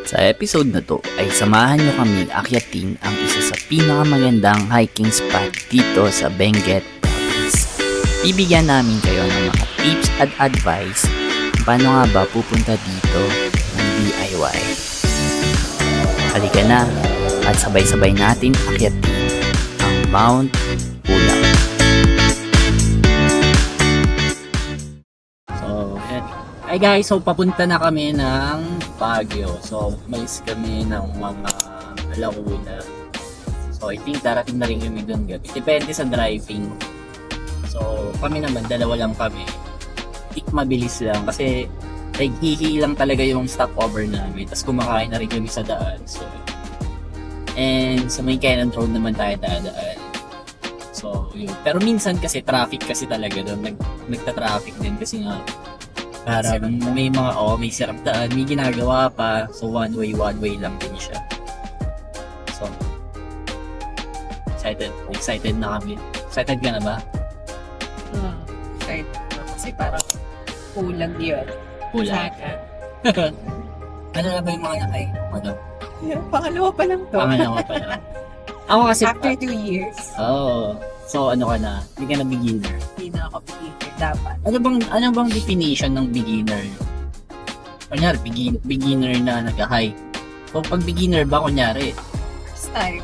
Sa episode na to ay samahan nyo kami akyatin ang isa sa pinakamagandang hiking spot dito sa Benguet Province. Bibigyan namin kayo ng mga tips at advice kung paano nga ba pupunta dito ng DIY. Halika na at sabay-sabay natin akyatin ang Mount Pulag. Hi guys, so papunta na kami ng Baguio. So umalis kami ng mga alauna. So I think darating na rin kami doon. Depende sa driving. So kami naman, dalawa lang kami. Mabilis lang kasi like hihi lang talaga yung stopover namin. Tapos kumakain na rin kami sa daan. So, and sa may Cannon Road naman tayo dadaan. So yun. Pero minsan kasi traffic kasi talaga doon. Nagta-traffic din kasi nga parang may mga may sirap daan, may ginagawa pa. So one way lang din siya. So excited na kami. Excited ka na ba? Excited kasi parang kulang yun. Kulang? Ano na ba yung mga nakay? Ano? Pangalawa pa lang to. Pangalawa pa lang. Ako kasi after 2 years. Oh. So ano ka na? Hindi ka na beginner? Hindi na ako beginner dapat. Ano bang definition ng beginner? Kunyari, beginner na nag-hike. So pag beginner ba, kunyari?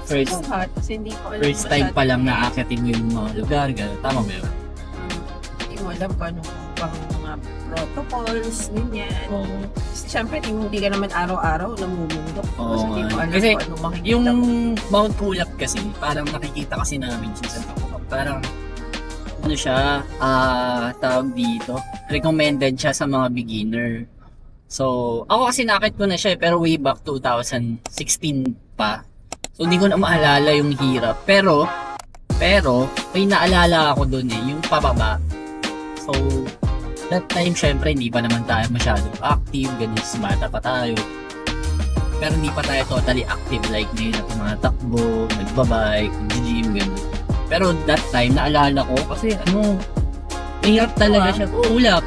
First time pa lang naakyatin yung mga lugar, gano'n. Tama ba yun? Hindi mo alam kung anong mga protocols, ganyan. Siyempre, hindi ka naman araw-araw namumundok. Kasi yung Mount Pulag kasi, parang nakikita kasi namin siya sa parang ano siya, tawag dito, recommended siya sa mga beginner. So, ako kasi nakit ko na siya pero way back 2016 pa. So, hindi ko na maalala yung hirap. Pero may naalala ako doon yung pababa. So, that time syempre hindi pa naman tayo masyadong active, ganun sa bata pa tayo. Pero hindi pa tayo totally active like ngayon na tumatakbo, nagbabike, nag-gym, ganun. Pero that time, naalala ko kasi mahirap talaga siya. Sa ulap.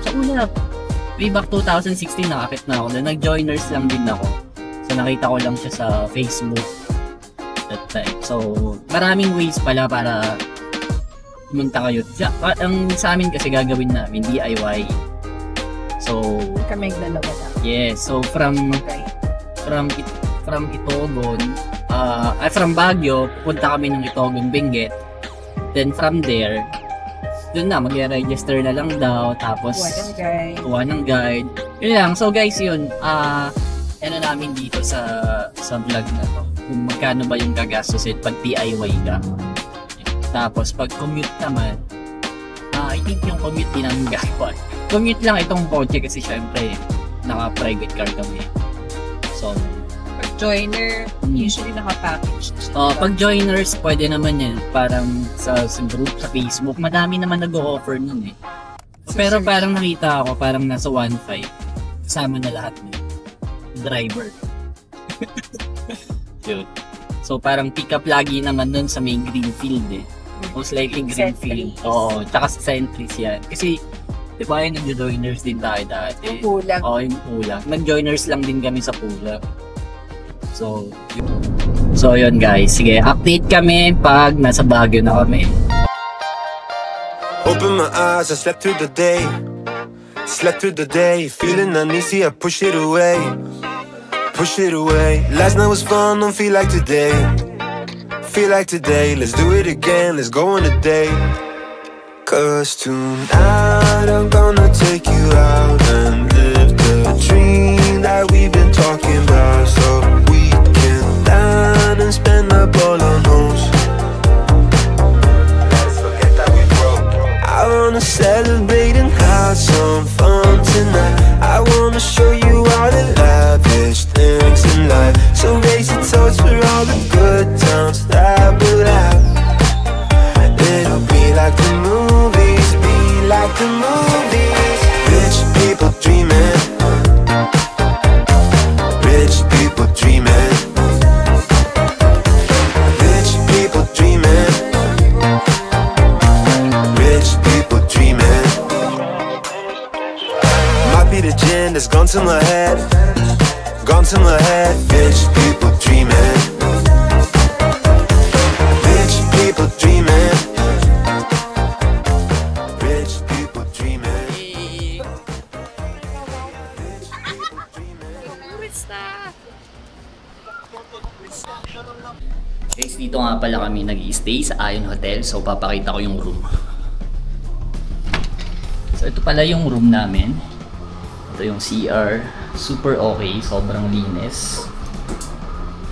Way back 2016, nakakit na ako. Nag-joiners lang din ako. So, nakita ko lang siya sa Facebook that time. So, maraming ways pala para pumunta kayo. Ang sa amin kasi gagawin namin, DIY. So, kami dalawa lang. Yes. So, from Itogon, from Baguio, pupunta kami ng Itogon, Benguet. Then from there, dun na, mag-register na lang daw, tapos kuha ng guide. Yun lang. So guys, yun, ano namin dito sa vlog na to, kung magkano ba yung gagastusin pag DIY ka. Tapos pag commute naman, I think yung commute din ang gagawin. Commute lang itong kotse kasi syempre, naka-private car kami. So, joiner, usually naka-package. Pag joiners, pwede naman yan. Parang sa group, sa Facebook, madami naman nag-o-offer nun eh. Pero parang nakita ako, parang nasa 1.5. Kasama na lahat ng driver. Yun. So parang pick up lagi naman nun sa may Greenfield eh. Most likely Greenfield. Oo, tsaka sa Centris yan. Kasi, di ba yung nag-joiners din tayo dati? Yung Pulag. Oo, yung Pulag. Nag-joiners lang din kami sa Pulag. So yun guys, sige, update kami pag nasa Baguio na kami. Open my eyes, I slept through the day, feeling uneasy, I push it away. Last night was fun, don't feel like today. Let's do it again, let's go on a date. Cause tonight I'm gonna take you out and live the dream that we've been talking about. So we can dine and spend up all our homes. Let's forget that we broke. I wanna celebrate and have some fun tonight. I wanna show you all the lavish things in life. So raise your toast for all the good times that we'll have. It'll be like the movies, Rich people dreaming. Rich people dreaming. Rich people dreaming. Rich people dreaming. Might be the gin that's gone to my head. gone to my head. Rich people dreaming. Rich people dreaming. Rich people dreaming. Guys, dito nga pala kami nag-i-stay sa Ion Hotel. So, papakita ko yung room. So, ito pala yung room namin. Ito yung CR. Super okay. Sobrang linis.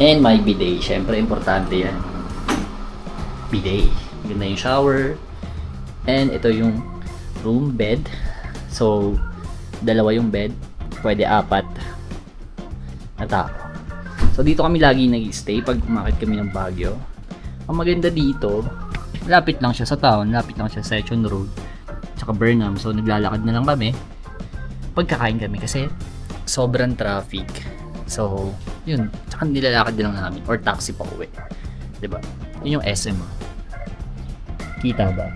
And may bidet. Siyempre, importante yan. Bidet. Ganda yung shower. And ito yung room bed. So, dalawa yung bed. Pwede 4 na tao. So dito kami lagi nag-stay pag umakit kami ng Baguio. Ang maganda dito, lapit lang siya sa town, lapit lang siya sa Setion Road, tsaka Burnham. So naglalakad na lang kami pagkakain kami kasi sobrang traffic. So yun, tsaka nilalakad na lang namin or taxi pa uwi. Diba? Yun yung SM. Kita ba?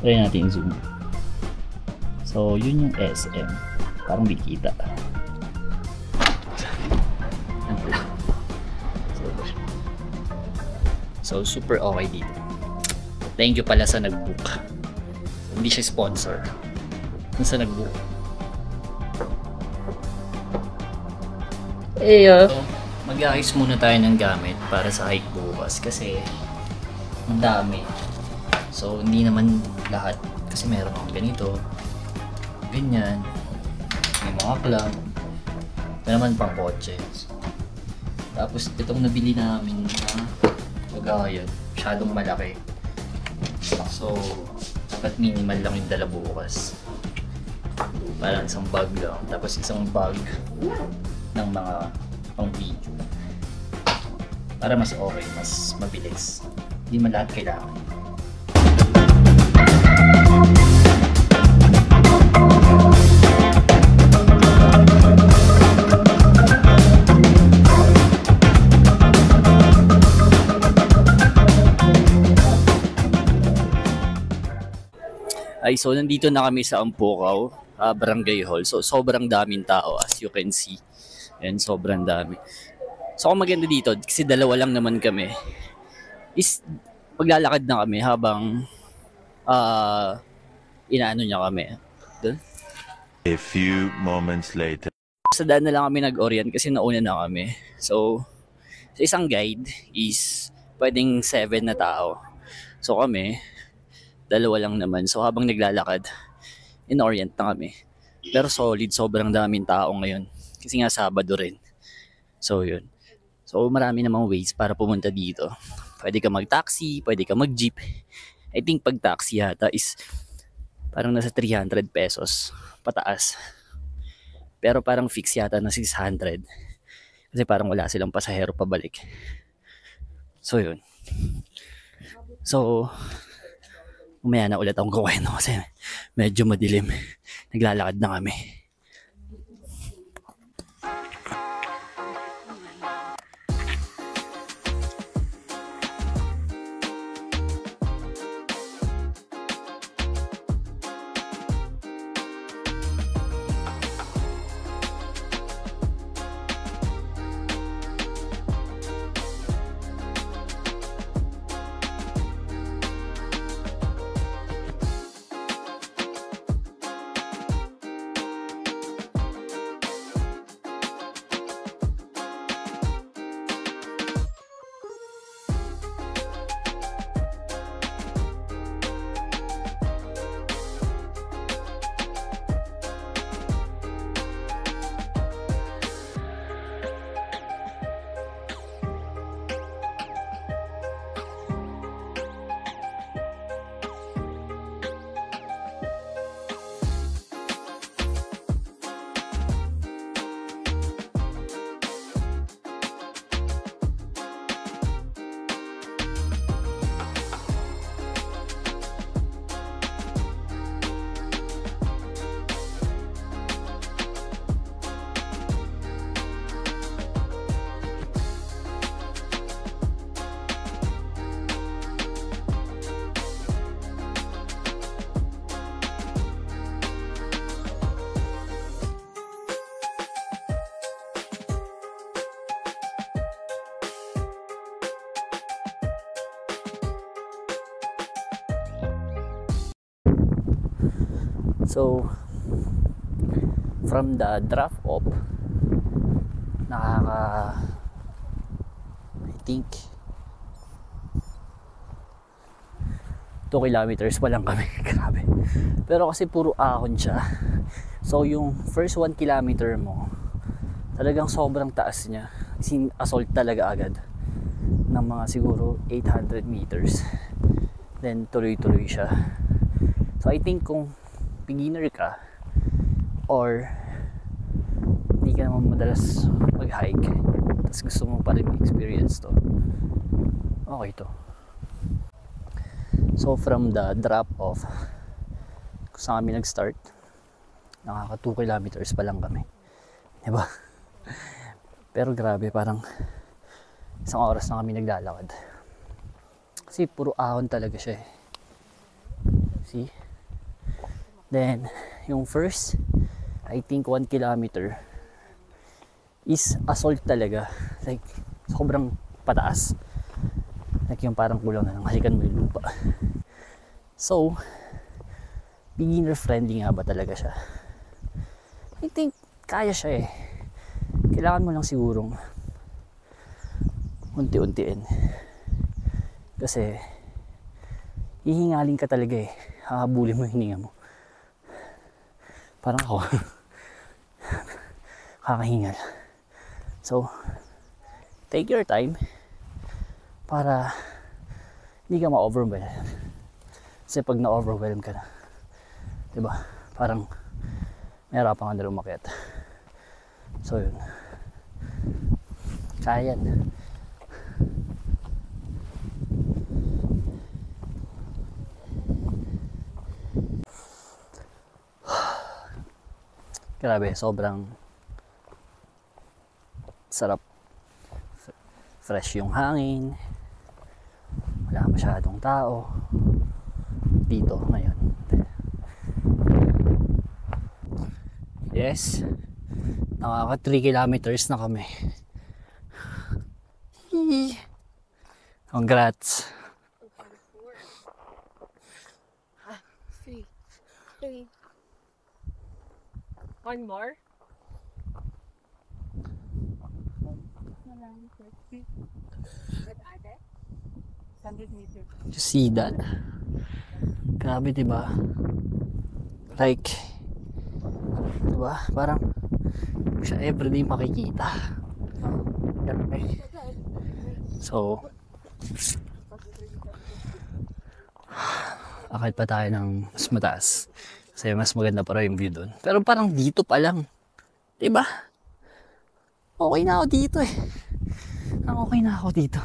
Try natin zoom. So yun yung SM. Parang di kita. So, super okay dito. Thank you pala sa nag-book. Hindi siya sponsor. Yung sa nag-book. So, mag-ayos muna tayo ng gamit para sa hike bukas kasi ang dami. So, hindi naman lahat. Kasi meron akong ganito. Ganyan. May mga plug. Ito naman pang kotse. Tapos, itong nabili namin na kagayad, masyadong malaki. So, dapat minimal lang yung dala bukas. Parang isang bag lang. Tapos isang bag ng mga pang video. Para mas okay, mas mabilis. Hindi man lahat kailangan. Ay, so nandito na kami sa Ampukaw, Barangay Hall. So sobrang daming tao as you can see. And sobrang dami. So kung maganda dito, kasi dalawa lang naman kami, is maglalakad na kami habang inaano niya kami. Doon. A few moments later. Sa daan na lang kami nag-orient kasi nauna na kami. So sa isang guide is pwedeng 7 na tao. So kami, dalawa lang naman. So habang naglalakad, in-orient na kami. Pero solid, sobrang daming tao ngayon. Kasi nga Sabado rin. So yun. So marami namang ways para pumunta dito. Pwede ka mag-taxi, pwede ka mag-jeep. I think pag taxi yata is parang nasa 300 pesos pataas. Pero parang fix yata na 600. Kasi parang wala silang pasahero pabalik. So yun. So umaya na ulit akong kukwento kasi medyo madilim. Naglalakad na kami. So, from the drop off, I think 2 kilometers pa lang kami. Grabe. Pero kasi puro ahon siya. So yung first 1 kilometer mo, talagang sobrang taas niya. Assault talaga agad ng mga siguro 800 meters. Then tuloy-tuloy siya. So I think kung beginner ka or hindi ka naman madalas mag-hike, tapos gusto mo pa rin experience to, okay to. So from the drop off, kung saan kami nag-start, nakaka 2 kilometers pa lang kami, diba? Pero grabe, parang 1 oras na kami naglalakad kasi puro ahon talaga siya eh. See? Then yung first, I think 1 kilometer is assault talaga, like sobrang pataas, like yung parang kulang na lang halikan mo yung lupa. So beginner friendly nga ba talaga siya? I think kaya siya eh. Kailangan mo lang sigurong unti-untiin, kasi hihingalin ka talaga eh, hahabulin mo yung hininga mo. Parang ako kakahingal. So take your time para hindi ka ma-overwhelm, kasi pag na-overwhelm ka na, diba, parang nahirapan ka na umakyat. So yun, kaya yan. Grabe, sobrang sarap. Fresh yung hangin, wala masyadong tao dito ngayon. Yes, nakaka 3 kilometers na kami. Congrats. 3. 1 more? You see that? Grabe, diba? Like, diba? Parang siya everyday makikita. So akit pa tayo ng mas mataas kasi mas maganda pa rin yung view doon. Pero parang dito pa lang, diba? Okay na ako dito eh. Okay na ako dito.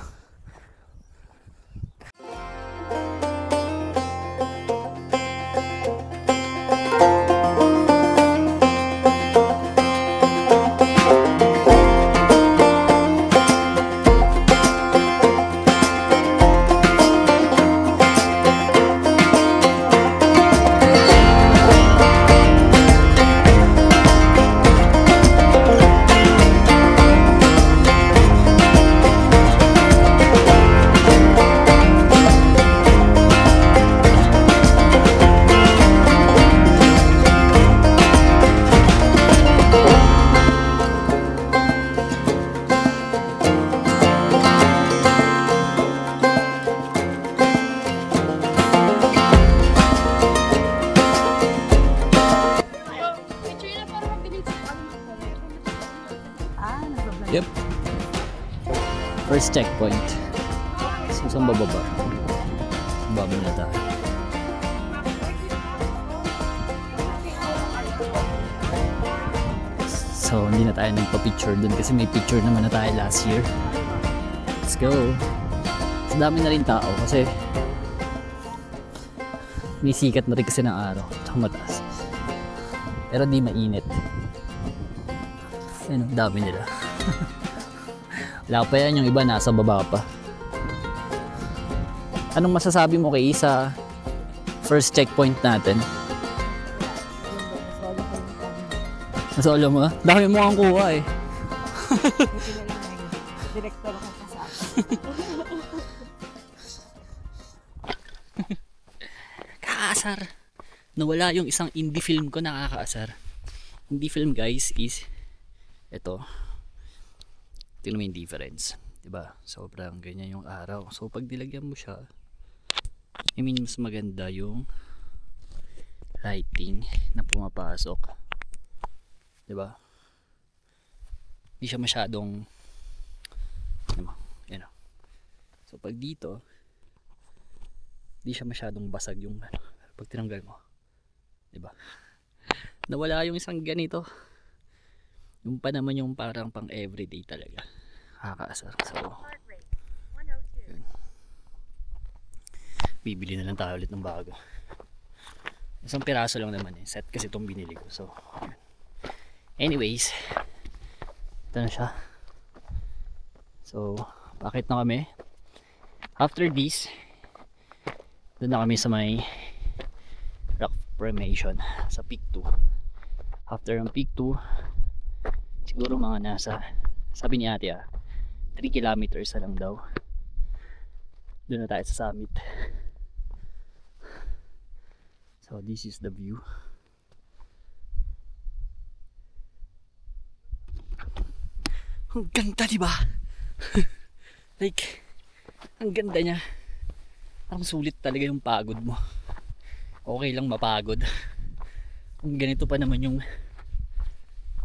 Yep. First checkpoint. So, saan bababa? Bababa na tayo. So, hindi na tayo nagpa-picture dun kasi may picture naman na tayo last year. Let's go. Mas dami na rin tao kasi may sikat na rin kasi ng araw. Tsaka mataas. Pero di mainit. Ayun, dami nila. Wala pa yan, yung iba nasa baba pa. Anong masasabi mo kay sa first checkpoint natin? Nasolo mo? Dami mo kang kuha eh. Direktor ko pa sa akin. Kakasar. nawala yung isang indie film ko, nakakaasar. Indie film guys is ito. Tingnan mo yung difference, diba? Sobrang ganyan yung araw. So pag nilagyan mo siya, I mean mas maganda yung lighting na pumapasok, diba? Hindi siya masyadong yan o. So pag dito hindi siya masyadong basag yung ano, pag tinanggal mo, diba? Nawala yung isang ganito, yung pa naman yung parang pang everyday talaga, nakakaasar. So yun. Bibili na lang tayo ulit ng bago. Isang piraso lang naman eh, set kasi itong binili ko. So yun. Anyways, ito na siya. So bakit na kami after this, doon na kami sa may rock formation sa peak 2. After ng peak 2, siguro mga nasa, sabi ni ate 3 kilometers na lang daw, doon na tayo sa summit. So this is the view. Ang ganda, diba? Like, ang ganda niya. Parang sulit talaga yung pagod mo. Okay lang mapagod. Kung ganito pa naman yung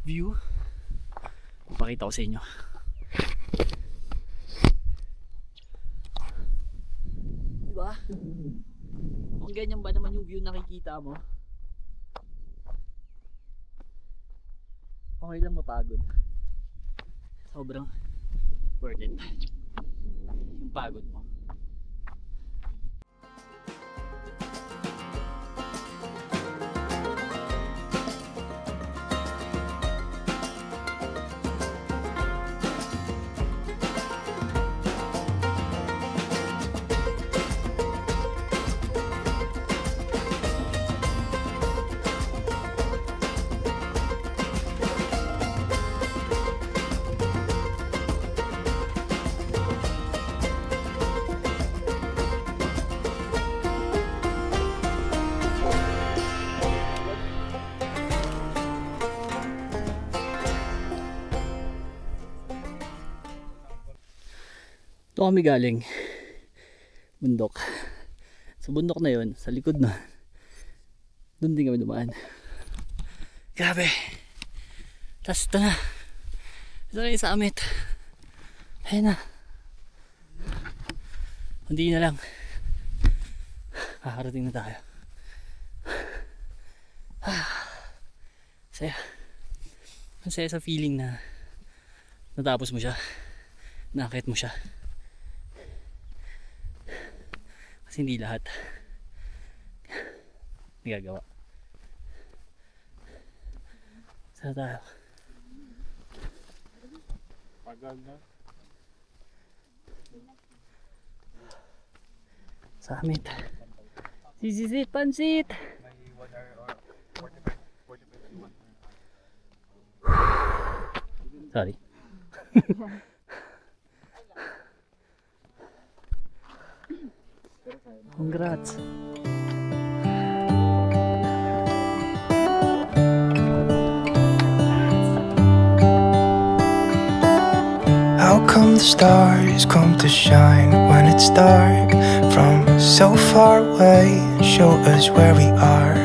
view, ipakita ko sa inyo. Diba? Kung ganyan ba naman yung view nakikita mo, okay lang mapagod. Sobrang worth it yung pagod mo. Ito kami galing bundok. Sa bundok na yun, sa likod na, doon din kami dumaan. Grabe. Tapos ito na, ito na yung summit. Ayun na, hindi na lang, kakarating na tayo. Saya. Ang saya sa feeling na natapos mo siya, nakakit mo siya. Kasi hindi lahat nagagawa. Saan tayo? Pagal na. Summit. Sisisit, pansit! Sorry. Congrats. How come the stars come to shine when it's dark? From so far away, show us where we are.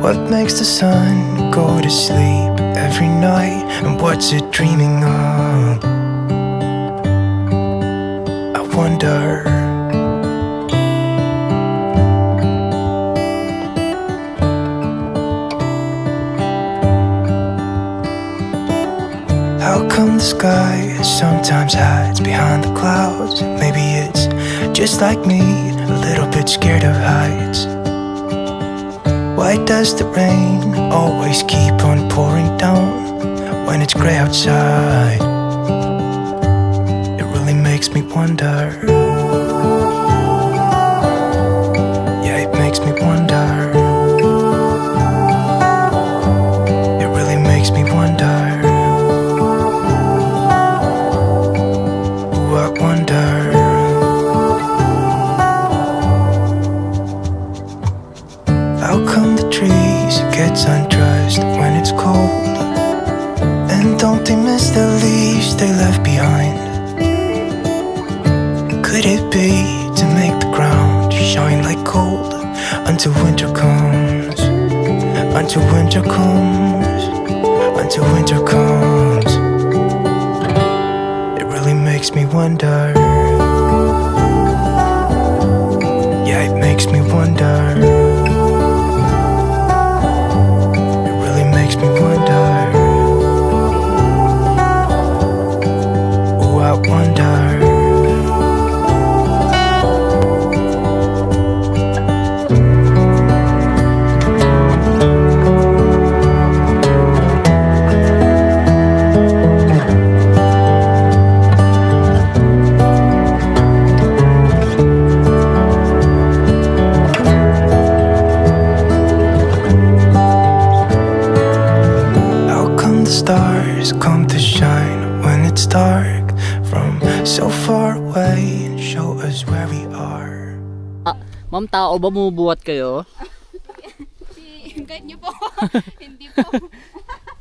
What makes the sun go to sleep every night? And what's it dreaming of? I wonder. How come the sky sometimes hides behind the clouds? Maybe it's just like me, a little bit scared of heights. Why does the rain always keep on pouring down when it's gray outside? It really makes me wonder. Yeah, it makes me wonder. It really makes me wonder. Ooh, I wonder. as the leaves they left behind? Could it be to make the ground shine like gold until winter comes? Until winter comes, until winter comes. It really makes me wonder. Yeah, it makes me wonder. It really makes me wonder. Oh, I wonder. Stars come to shine when it's dark from so far away and show us where we are. Ma'am, tao ba bumubuhat kayo? Guide niyo po. Hindi po.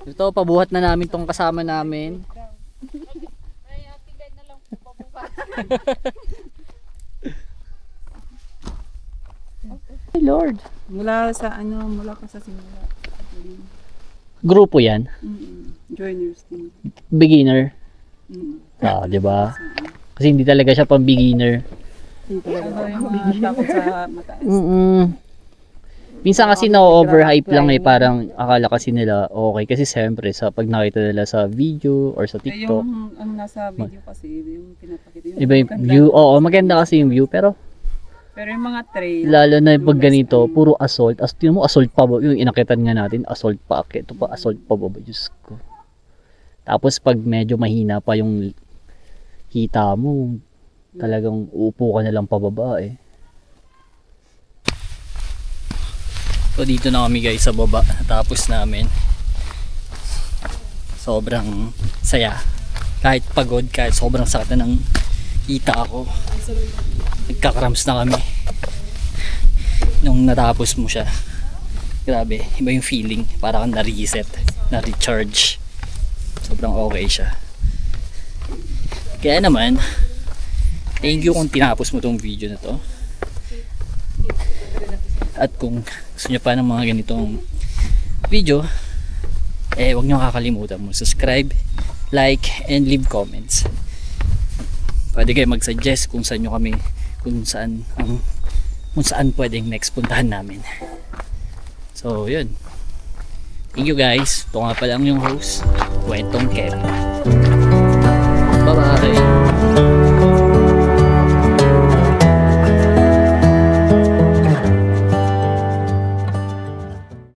Ito, pabuhat na namin tong kasama namin. Ay, ate guide na lang po pabuhat. Hey Lord. Mula pa sa simula. Grupo yan? Joiners team. Beginner? Di ba? Kasi hindi talaga siya pang beginner. Takot sa mataas. Minsan kasi na-overhype lang eh, parang akala kasi nila okay. Kasi siyempre sa pag nakita nila sa video or sa TikTok. Yung ang nasa video kasi, yung pinapakita. Iba yung view, oo maganda kasi yung view pero yung mga trail. lalo na pag ganito, puro assault. Tingnan mo, assault pa ba? Yung inakitan nga natin, assault pa. Ito pa, assault pa ba? Diyos ko. Tapos pag medyo mahina pa yung kita mo, talagang uupo ka na lang pababa eh. So dito na kami guys sa baba. Tapos namin. Sobrang saya. Kahit pagod, kahit sobrang sakit na ng kita ako. Nagkakrams na kami. Nung natapos mo siya. Grabe, iba yung feeling. Para kang na-reset, na-recharge. Sobrang okay siya. Kaya naman, thank you kung tinapos mo tong video na to. At kung gusto nyo pa ng mga ganitong video, huwag nyo kakalimutan mo subscribe, like, and leave comments. Pwede kayo mag-suggest kung saan nyo kami, kung saan pwedeng next puntahan namin. So yun, thank you guys. Ito nga pala yung host, Kwentong Kev. Bye bye.